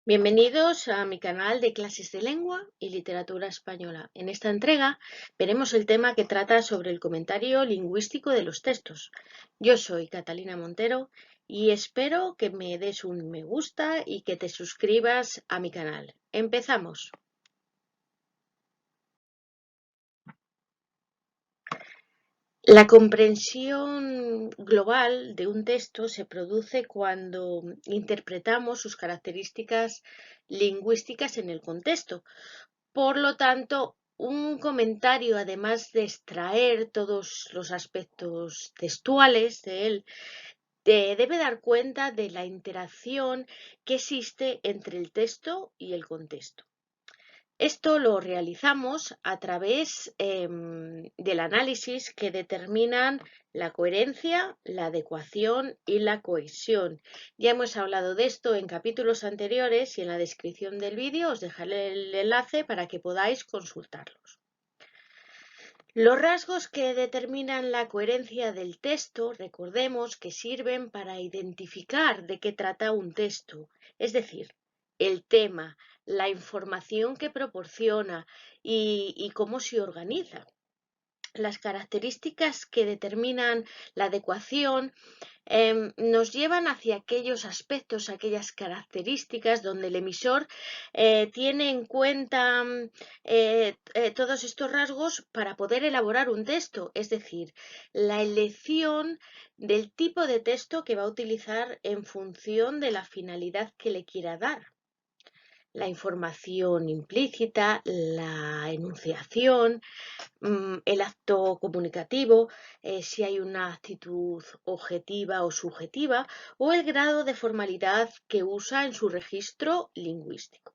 Bienvenidos a mi canal de clases de lengua y literatura española. En esta entrega veremos el tema que trata sobre el comentario lingüístico de los textos. Yo soy Catalina Montero y espero que me des un me gusta y que te suscribas a mi canal. ¡Empezamos! La comprensión global de un texto se produce cuando interpretamos sus características lingüísticas en el contexto. Por lo tanto, un comentario, además de extraer todos los aspectos textuales de él, te debe dar cuenta de la interacción que existe entre el texto y el contexto. Esto lo realizamos a través del análisis que determinan la coherencia, la adecuación y la cohesión. Ya hemos hablado de esto en capítulos anteriores y en la descripción del vídeo os dejaré el enlace para que podáis consultarlos. Los rasgos que determinan la coherencia del texto, recordemos que sirven para identificar de qué trata un texto, es decir, el tema, la información que proporciona y cómo se organiza. Las características que determinan la adecuación nos llevan hacia aquellos aspectos, aquellas características donde el emisor tiene en cuenta todos estos rasgos para poder elaborar un texto, es decir, la elección del tipo de texto que va a utilizar en función de la finalidad que le quiera dar. La información implícita, la enunciación, el acto comunicativo, si hay una actitud objetiva o subjetiva, o el grado de formalidad que usa en su registro lingüístico.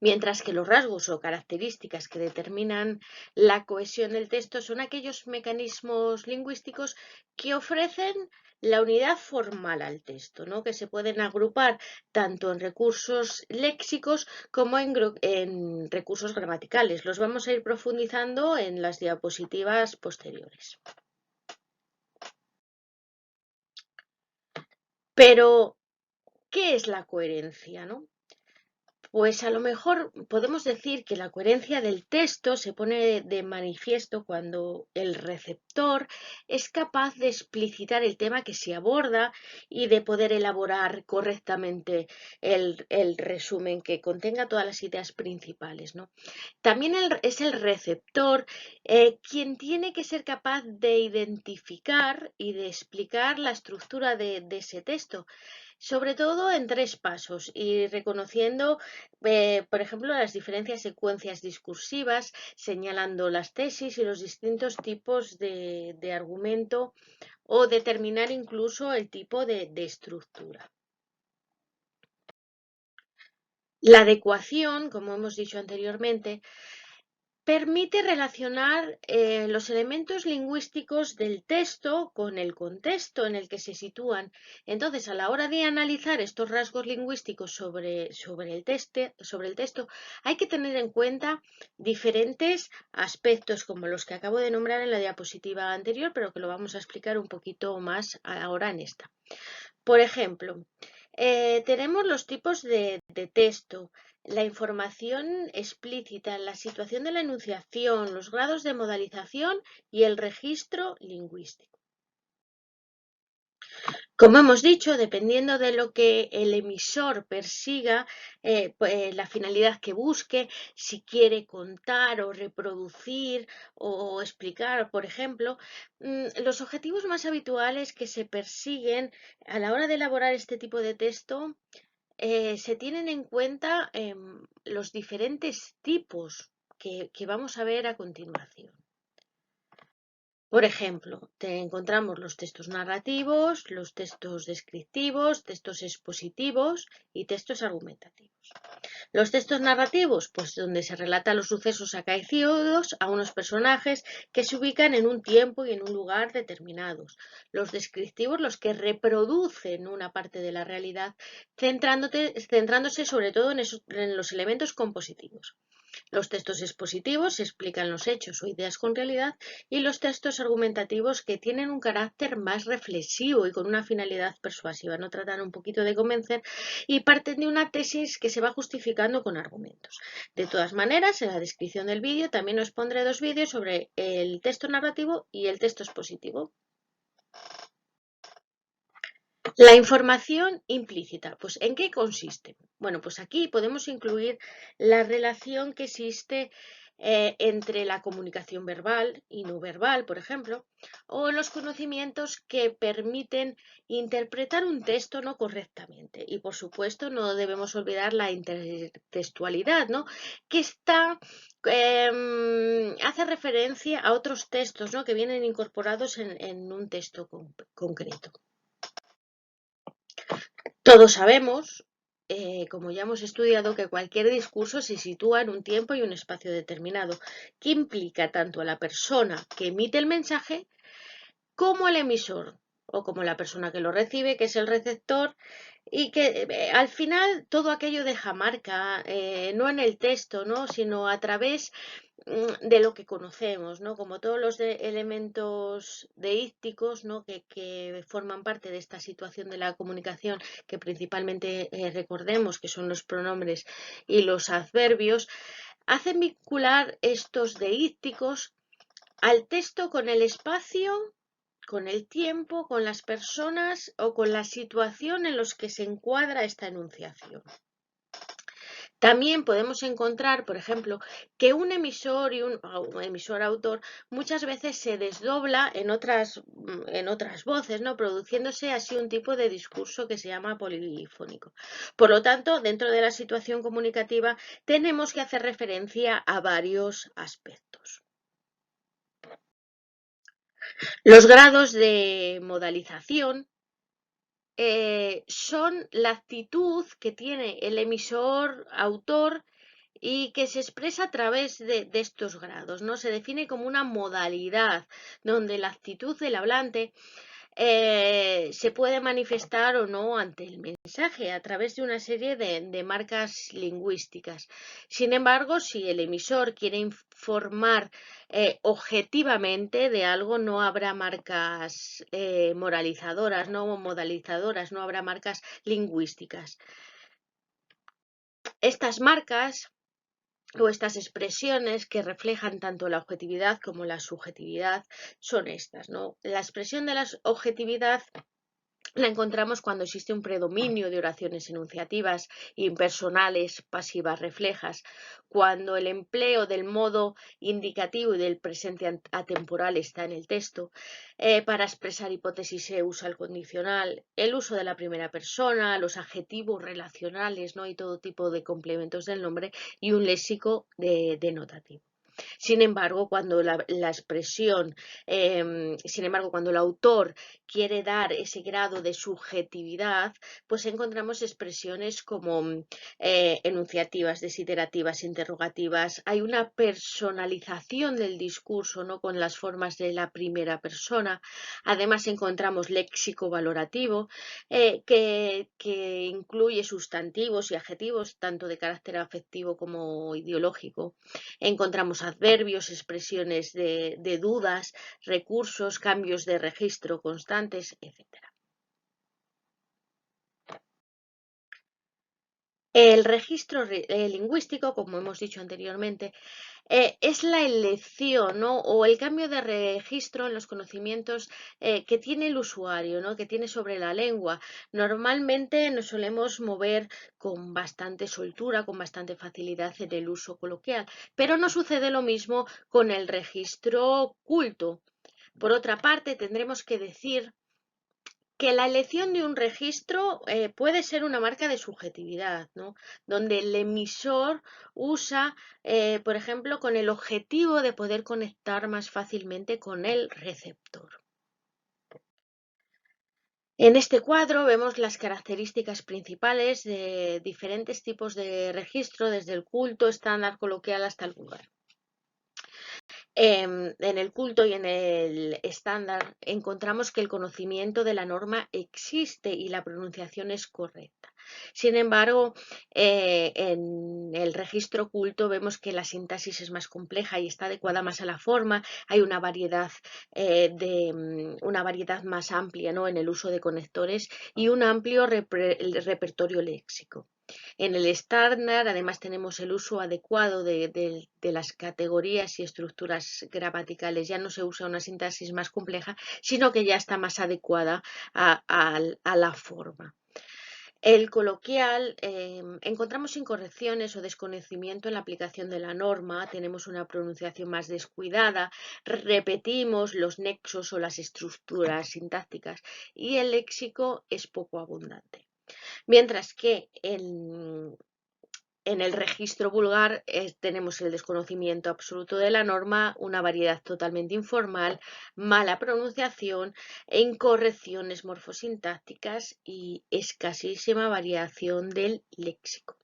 Mientras que los rasgos o características que determinan la cohesión del texto son aquellos mecanismos lingüísticos que ofrecen la unidad formal al texto, ¿no? Que se pueden agrupar tanto en recursos léxicos como en recursos gramaticales. Los vamos a ir profundizando en las diapositivas posteriores. Pero, ¿qué es la coherencia, no? Pues a lo mejor podemos decir que la coherencia del texto se pone de manifiesto cuando el receptor es capaz de explicitar el tema que se aborda y de poder elaborar correctamente el resumen que contenga todas las ideas principales, ¿no? También es el receptor quien tiene que ser capaz de identificar y de explicar la estructura de ese texto, sobre todo en tres pasos y reconociendo, por ejemplo, las diferentes secuencias discursivas, señalando las tesis y los distintos tipos de argumento o determinar incluso el tipo de estructura. La adecuación, como hemos dicho anteriormente, permite relacionar los elementos lingüísticos del texto con el contexto en el que se sitúan. Entonces, a la hora de analizar estos rasgos lingüísticos sobre el texto, hay que tener en cuenta diferentes aspectos, como los que acabo de nombrar en la diapositiva anterior, pero que lo vamos a explicar un poquito más ahora en esta. Por ejemplo, tenemos los tipos de texto, la información explícita, la situación de la enunciación, los grados de modalización y el registro lingüístico. Como hemos dicho, dependiendo de lo que el emisor persiga, la finalidad que busque, si quiere contar o reproducir o explicar, por ejemplo, los objetivos más habituales que se persiguen a la hora de elaborar este tipo de texto se tienen en cuenta los diferentes tipos que vamos a ver a continuación. Por ejemplo, encontramos los textos narrativos, los textos descriptivos, textos expositivos y textos argumentativos. Los textos narrativos, pues donde se relatan los sucesos acaecidos a unos personajes que se ubican en un tiempo y en un lugar determinados. Los descriptivos, los que reproducen una parte de la realidad, centrándose sobre todo en los elementos compositivos. Los textos expositivos explican los hechos o ideas con realidad y los textos argumentativos que tienen un carácter más reflexivo y con una finalidad persuasiva, no tratan un poquito de convencer y parten de una tesis que se va justificando con argumentos. De todas maneras, en la descripción del vídeo también os pondré dos vídeos sobre el texto narrativo y el texto expositivo. La información implícita, pues ¿en qué consiste? Bueno, pues aquí podemos incluir la relación que existe entre la comunicación verbal y no verbal, por ejemplo, o los conocimientos que permiten interpretar un texto no correctamente. Y por supuesto no debemos olvidar la intertextualidad, ¿no? Que hace referencia a otros textos, ¿no? Que vienen incorporados en un texto concreto. Todos sabemos, como ya hemos estudiado, que cualquier discurso se sitúa en un tiempo y un espacio determinado, que implica tanto a la persona que emite el mensaje como al emisor o como la persona que lo recibe, que es el receptor, y que al final todo aquello deja marca, no en el texto, ¿no? Sino a través de lo que conocemos, ¿no? Como todos los elementos deícticos, ¿no? que forman parte de esta situación de la comunicación, que principalmente recordemos que son los pronombres y los adverbios, hacen vincular estos deícticos al texto con el espacio, con el tiempo, con las personas o con la situación en los que se encuadra esta enunciación. También podemos encontrar, por ejemplo, que un emisor y un emisor autor muchas veces se desdobla en otras voces, ¿no? Produciéndose así un tipo de discurso que se llama polifónico. Por lo tanto, dentro de la situación comunicativa tenemos que hacer referencia a varios aspectos. Los grados de modalización son la actitud que tiene el emisor autor y que se expresa a través de estos grados, ¿no? Se define como una modalidad donde la actitud del hablante se puede manifestar o no ante el mensaje a través de una serie de marcas lingüísticas. Sin embargo, si el emisor quiere informar objetivamente de algo, no habrá marcas moralizadoras, no modalizadoras, no habrá marcas lingüísticas. Estas marcas o estas expresiones que reflejan tanto la objetividad como la subjetividad son estas, ¿no? La expresión de la objetividad la encontramos cuando existe un predominio de oraciones enunciativas, impersonales, pasivas, reflejas, cuando el empleo del modo indicativo y del presente atemporal está en el texto. Para expresar hipótesis se usa el condicional, el uso de la primera persona, los adjetivos relacionales, ¿no? Y todo tipo de complementos del nombre y un léxico denotativo. Sin embargo, cuando cuando el autor quiere dar ese grado de subjetividad, pues encontramos expresiones como enunciativas, desiderativas, interrogativas. Hay una personalización del discurso, ¿no? Con las formas de la primera persona. Además, encontramos léxico valorativo, que incluye sustantivos y adjetivos, tanto de carácter afectivo como ideológico. Encontramos adverbios, expresiones de dudas, recursos, cambios de registro constantes, etc. El registro lingüístico, como hemos dicho anteriormente, es la elección, ¿no? O el cambio de registro en los conocimientos que tiene el usuario, ¿no? Que tiene sobre la lengua. Normalmente nos solemos mover con bastante soltura, con bastante facilidad en el uso coloquial, pero no sucede lo mismo con el registro culto. Por otra parte, tendremos que decir que la elección de un registro puede ser una marca de subjetividad, ¿no? Donde el emisor usa, por ejemplo, con el objetivo de poder conectar más fácilmente con el receptor. En este cuadro vemos las características principales de diferentes tipos de registro, desde el culto, estándar, coloquial hasta el vulgar. En el culto y en el estándar encontramos que el conocimiento de la norma existe y la pronunciación es correcta. Sin embargo, en el registro culto vemos que la sintaxis es más compleja y está adecuada más a la forma. Hay una variedad, una variedad más amplia, ¿no?, en el uso de conectores y un amplio repertorio léxico. En el estándar, además, tenemos el uso adecuado de las categorías y estructuras gramaticales. Ya no se usa una sintaxis más compleja, sino que ya está más adecuada a la forma. El coloquial, encontramos incorrecciones o desconocimiento en la aplicación de la norma, tenemos una pronunciación más descuidada, repetimos los nexos o las estructuras sintácticas y el léxico es poco abundante. Mientras que en el registro vulgar tenemos el desconocimiento absoluto de la norma, una variedad totalmente informal, mala pronunciación, incorrecciones morfosintácticas y escasísima variación del léxico.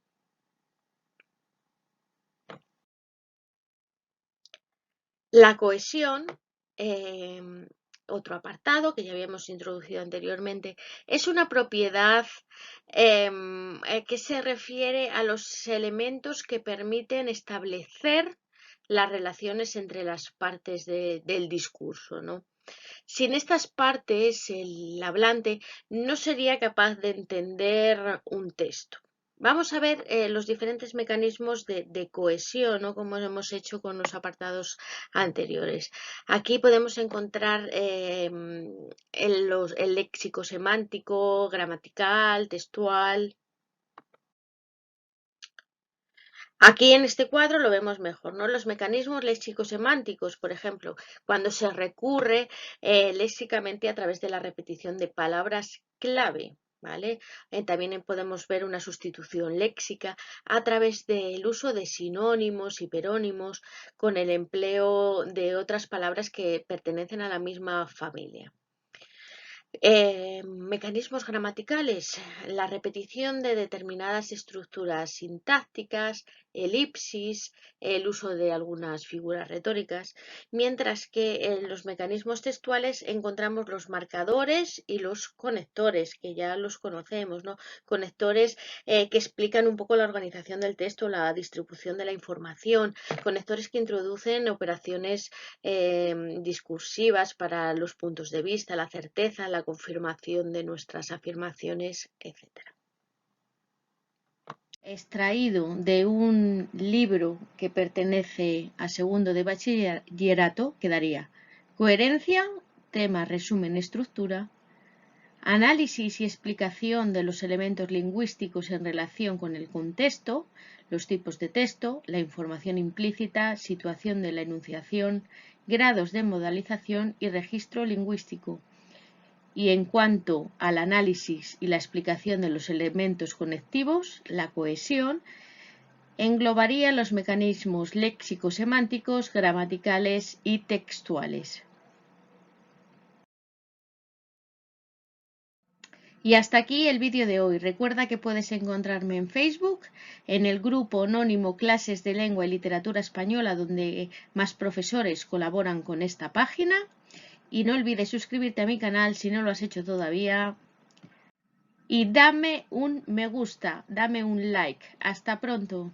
La cohesión, otro apartado que ya habíamos introducido anteriormente, es una propiedad que se refiere a los elementos que permiten establecer las relaciones entre las partes del discurso, ¿no? Sin estas partes, el hablante no sería capaz de entender un texto. Vamos a ver los diferentes mecanismos de cohesión, ¿no?, como hemos hecho con los apartados anteriores. Aquí podemos encontrar el léxico semántico, gramatical, textual. Aquí en este cuadro lo vemos mejor, ¿no? Los mecanismos léxico-semánticos, por ejemplo, cuando se recurre léxicamente a través de la repetición de palabras clave, ¿vale? También podemos ver una sustitución léxica a través del uso de sinónimos, hiperónimos, con el empleo de otras palabras que pertenecen a la misma familia. Mecanismos gramaticales, la repetición de determinadas estructuras sintácticas, elipsis, el uso de algunas figuras retóricas, mientras que en los mecanismos textuales encontramos los marcadores y los conectores, que ya los conocemos, ¿no? Conectores que explican un poco la organización del texto, la distribución de la información, conectores que introducen operaciones discursivas para los puntos de vista, la certeza, la confirmación de nuestras afirmaciones, etc. Extraído de un libro que pertenece a segundo de bachillerato, quedaría coherencia, tema, resumen, estructura, análisis y explicación de los elementos lingüísticos en relación con el contexto, los tipos de texto, la información implícita, situación de la enunciación, grados de modalización y registro lingüístico. Y en cuanto al análisis y la explicación de los elementos conectivos, la cohesión englobaría los mecanismos léxico-semánticos, gramaticales y textuales. Y hasta aquí el vídeo de hoy. Recuerda que puedes encontrarme en Facebook, en el grupo anónimo Clases de Lengua y Literatura Española, donde más profesores colaboran con esta página. Y no olvides suscribirte a mi canal si no lo has hecho todavía. Y dame un me gusta, dame un like. Hasta pronto.